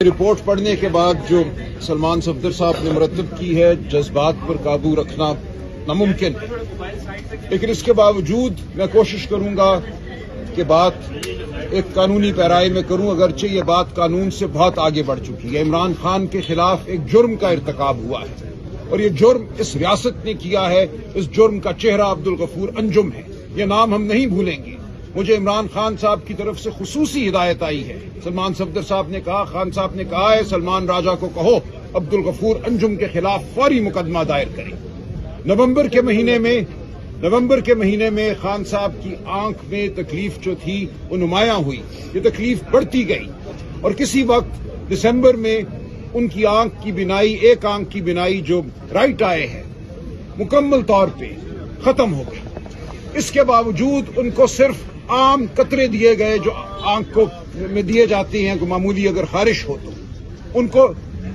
Report پڑھنے کے بعد جو سلمان صفدر صاحب نے مرتب کی ہے، جذبات پر قابو رکھنا ناممکن ہے، لیکن اس کے باوجود میں کوشش کروں گا کہ بات ایک قانونی پیرائی میں کروں، اگرچہ یہ بات قانون سے بہت آگے بڑھ چکی ہے۔ عمران خان کے خلاف ایک جرم کا ارتکاب ہوا ہے اور یہ جرم اس ریاست نے کیا ہے۔ اس جرم کا چہرہ عبدالغفور انجم ہے، یہ نام ہم نہیں بھولیں گے۔ مجھے عمران خان صاحب کی طرف سے خصوصی ہدایت آئی ہے۔ سلمان صفدر صاحب نے کہا، خان صاحب نے کہا ہے سلمان راجہ کو کہو عبدالغفور انجم کے خلاف فوری مقدمہ دائر کریں۔ نومبر کے مہینے میں خان صاحب کی آنکھ میں تکلیف جو تھی وہ نمایاں ہوئی، یہ تکلیف بڑھتی گئی اور کسی وقت دسمبر میں ان کی آنکھ کی بینائی، ایک آنکھ کی بینائی جو رائٹ آئے ہے، مکمل طور پہ ختم ہو گئی۔ اس کے باوجود ان کو صرف عام قطرے دیے گئے جو آنکھ کو میں دیے جاتے ہیں، کوئی معمولی اگر خارش ہو تو ان کو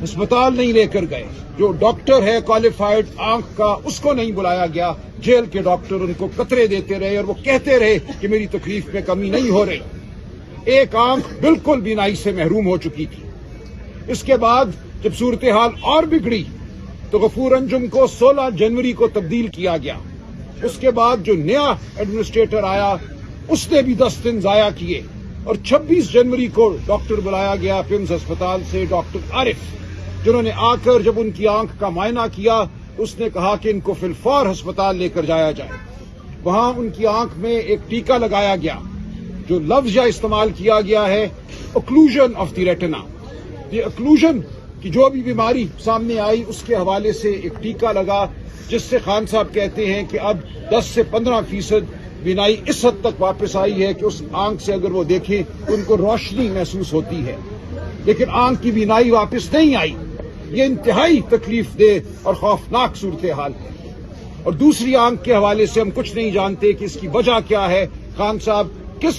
ہسپتال نہیں لے کر گئے۔ جو ڈاکٹر ہے کوالیفائڈ آنکھ کا، اس کو نہیں بلایا گیا۔ جیل کے ڈاکٹر ان کو قطرے دیتے رہے اور وہ کہتے رہے کہ میری تکلیف میں کمی نہیں ہو رہی۔ ایک آنکھ بالکل بینائی سے محروم ہو چکی تھی۔ اس کے بعد جب صورتحال اور بگڑی تو غفور انجم کو 16 جنوری کو تبدیل کیا گیا۔ اس کے بعد جو نیا ایڈمنسٹریٹر آیا اس نے بھی 10 دن ضائع کیے اور 26 جنوری کو ڈاکٹر بلایا گیا پمز ہسپتال سے، ڈاکٹر عارف، جنہوں نے آ کر جب ان کی آنکھ کا معائنہ کیا اس نے کہا کہ ان کو فی الفور ہسپتال لے کر جایا جائے۔ وہاں ان کی آنکھ میں ایک ٹیکہ لگایا گیا، جو لفظ یا استعمال کیا گیا ہے اوکلوژن آف دی ریٹنا۔ یہ اوکلوژن کی جو بھی بیماری سامنے آئی اس کے حوالے سے ایک ٹیکہ لگا، جس سے خان صاحب کہتے ہیں کہ اب 10 سے 15% بینائی اس حد تک واپس آئی ہے کہ اس آنکھ سے اگر وہ دیکھیں تو ان کو روشنی محسوس ہوتی ہے، لیکن آنکھ کی بینائی واپس نہیں آئی۔ یہ انتہائی تکلیف دہ اور خوفناک صورتحال ہے اور دوسری آنکھ کے حوالے سے ہم کچھ نہیں جانتے کہ اس کی وجہ کیا ہے۔ خان صاحب کس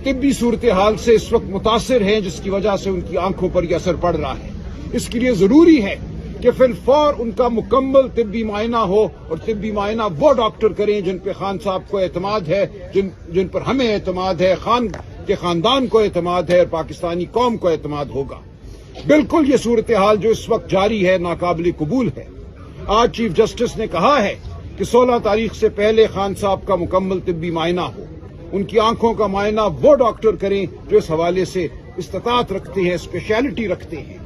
طبی صورتحال سے اس وقت متاثر ہیں جس کی وجہ سے ان کی آنکھوں پر یہ اثر پڑ رہا ہے۔ اس کے لیے ضروری ہے کہ فی الفور ان کا مکمل طبی معائنہ ہو اور طبی معائنہ وہ ڈاکٹر کریں جن پہ خان صاحب کو اعتماد ہے، جن پر ہمیں اعتماد ہے، خان کے خاندان کو اعتماد ہے اور پاکستانی قوم کو اعتماد ہوگا۔ بالکل یہ صورتحال جو اس وقت جاری ہے ناقابل قبول ہے۔ آج چیف جسٹس نے کہا ہے کہ 16 تاریخ سے پہلے خان صاحب کا مکمل طبی معائنہ ہو، ان کی آنکھوں کا معائنہ وہ ڈاکٹر کریں جو اس حوالے سے استطاعت رکھتے ہیں، اسپیشلٹی رکھتے ہیں۔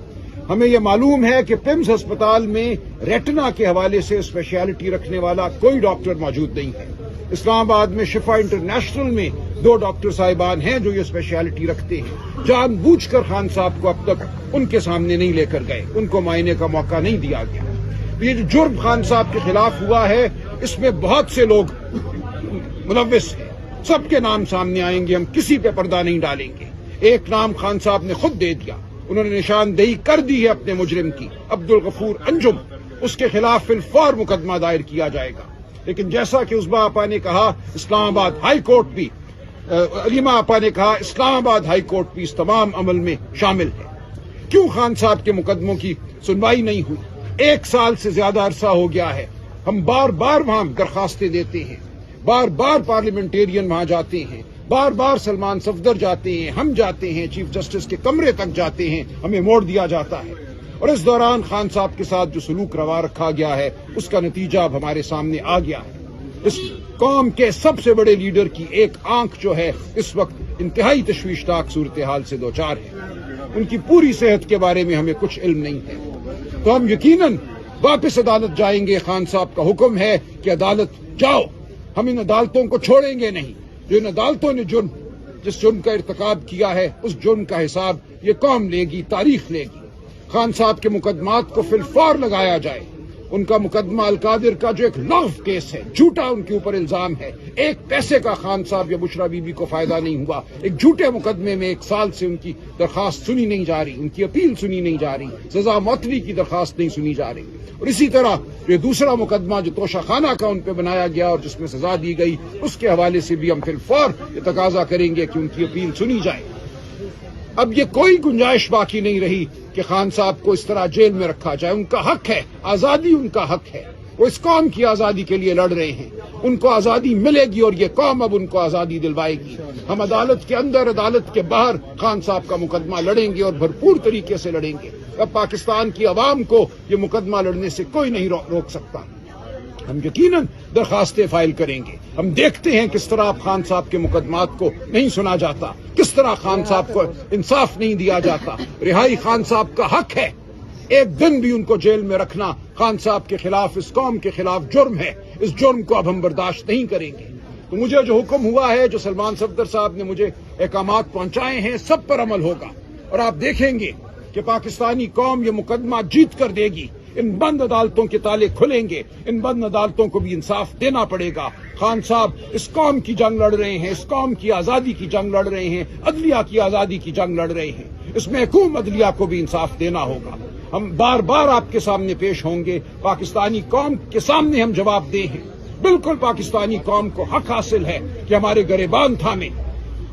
ہمیں یہ معلوم ہے کہ پمز ہسپتال میں ریٹنا کے حوالے سے اسپیشلٹی رکھنے والا کوئی ڈاکٹر موجود نہیں ہے۔ اسلام آباد میں شفا انٹرنیشنل میں 2 ڈاکٹر صاحبان ہیں جو یہ اسپیشلٹی رکھتے ہیں۔ جان بوجھ کر خان صاحب کو اب تک ان کے سامنے نہیں لے کر گئے، ان کو معائنے کا موقع نہیں دیا گیا۔ یہ جو جرم خان صاحب کے خلاف ہوا ہے اس میں بہت سے لوگ ملوث ہیں، سب کے نام سامنے آئیں گے، ہم کسی پہ پردہ نہیں ڈالیں گے۔ ایک نام خان صاحب نے خود دے دیا، انہوں نے نشاندہی کر دی ہے اپنے مجرم کی، عبدالغفور انجم، اس کے خلاف فی الفور مقدمہ دائر کیا جائے گا۔ لیکن جیسا کہ عظما آپا نے کہا، اسلام آباد ہائی کورٹ بھی، علیمہ آپا نے کہا اسلام آباد ہائی کورٹ بھی اس تمام عمل میں شامل ہے۔ کیوں خان صاحب کے مقدموں کی سنوائی نہیں ہوئی؟ 1 سال سے زیادہ عرصہ ہو گیا ہے، ہم بار بار وہاں درخواستیں دیتے ہیں، بار بار پارلیمنٹیرین وہاں جاتے ہیں، بار بار سلمان صفدر جاتے ہیں، ہم جاتے ہیں، چیف جسٹس کے کمرے تک جاتے ہیں، ہمیں موڑ دیا جاتا ہے اور اس دوران خان صاحب کے ساتھ جو سلوک روا رکھا گیا ہے اس کا نتیجہ اب ہمارے سامنے آ گیا ہے۔ اس قوم کے سب سے بڑے لیڈر کی ایک آنکھ جو ہے اس وقت انتہائی تشویشناک صورتحال سے دوچار ہے، ان کی پوری صحت کے بارے میں ہمیں کچھ علم نہیں ہے، تو ہم یقیناً واپس عدالت جائیں گے۔ خان صاحب کا حکم ہے کہ عدالت جاؤ، ہم ان عدالتوں کو چھوڑیں گے نہیں۔ جو ان عدالتوں نے جس جرم کا ارتکاب کیا ہے اس جرم کا حساب یہ قوم لے گی، تاریخ لے گی۔ خان صاحب کے مقدمات کو فی الفور لگایا جائے۔ ان کا مقدمہ القادر کا جو ایک لغو کیس ہے، جھوٹا ان کے اوپر الزام ہے، 1 پیسے کا خان صاحب یا بشرا بی بی کو فائدہ نہیں ہوا۔ ایک جھوٹے مقدمے میں 1 سال سے ان کی درخواست سنی نہیں جا رہی، ان کی اپیل سنی نہیں جا رہی، سزا معطلی کی درخواست نہیں سنی جا رہی۔ اور اسی طرح جو دوسرا مقدمہ جو توشہ خانہ کا ان پہ بنایا گیا اور جس میں سزا دی گئی، اس کے حوالے سے بھی ہم فی الفور یہ تقاضا کریں گے کہ ان کی اپیل سنی جائے۔ اب یہ کوئی گنجائش باقی نہیں رہی کہ خان صاحب کو اس طرح جیل میں رکھا جائے۔ ان کا حق ہے، آزادی ان کا حق ہے، وہ اس قوم کی آزادی کے لیے لڑ رہے ہیں۔ ان کو آزادی ملے گی اور یہ قوم اب ان کو آزادی دلوائے گی. ہم عدالت کے اندر عدالت کے باہر خان صاحب کا مقدمہ لڑیں گے اور بھرپور طریقے سے لڑیں گے. اب پاکستان کی عوام کو یہ مقدمہ لڑنے سے کوئی نہیں روک سکتا. ہم یقیناً درخواستیں فائل کریں گے. ہم دیکھتے ہیں کس طرح اب خان صاحب کے مقدمات کو نہیں سنا جاتا, کس طرح خان صاحب کو انصاف نہیں دیا جاتا. رہائی خان صاحب کا حق ہے. ایک دن بھی ان کو جیل میں رکھنا خان صاحب کے خلاف, اس قوم کے خلاف جرم ہے. اس جرم کو اب ہم برداشت نہیں کریں گے. تو مجھے جو حکم ہوا ہے, جو سلمان صفدر صاحب نے مجھے احکامات پہنچائے ہیں, سب پر عمل ہوگا. اور آپ دیکھیں گے کہ پاکستانی قوم یہ مقدمہ جیت کر دے گی. ان بند عدالتوں کے تالے کھلیں گے. ان بند عدالتوں کو بھی انصاف دینا پڑے گا. خان صاحب اس قوم کی جنگ لڑ رہے ہیں, اس قوم کی آزادی کی جنگ لڑ رہے ہیں, عدلیہ کی آزادی کی جنگ لڑ رہے ہیں. اس محکوم عدلیہ کو بھی انصاف دینا ہوگا. ہم بار بار آپ کے سامنے پیش ہوں گے, پاکستانی قوم کے سامنے ہم جواب دیں ہیں. بالکل پاکستانی قوم کو حق حاصل ہے کہ ہمارے گریبان تھامے.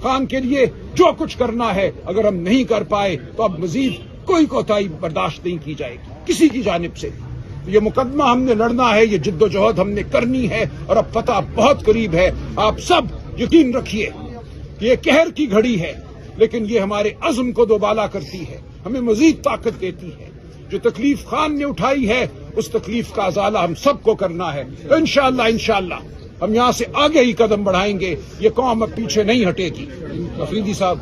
خان کے لیے جو کچھ کرنا ہے اگر ہم نہیں کر پائے تو اب مزید کوئی کوتاہی برداشت نہیں کی جائے گی کسی کی جانب سے. یہ مقدمہ ہم نے لڑنا ہے, یہ جد و جہد ہم نے کرنی ہے, اور اب فتح بہت قریب ہے. آپ سب یقین رکھیے کہ یہ قہر کی گھڑی ہے, لیکن یہ ہمارے عزم کو دوبالا کرتی ہے, ہمیں مزید طاقت دیتی ہے. جو تکلیف خان نے اٹھائی ہے اس تکلیف کا ازالہ ہم سب کو کرنا ہے. انشاءاللہ ہم یہاں سے آگے ہی قدم بڑھائیں گے. یہ قوم اب پیچھے نہیں ہٹے گی. افریدی صاحب.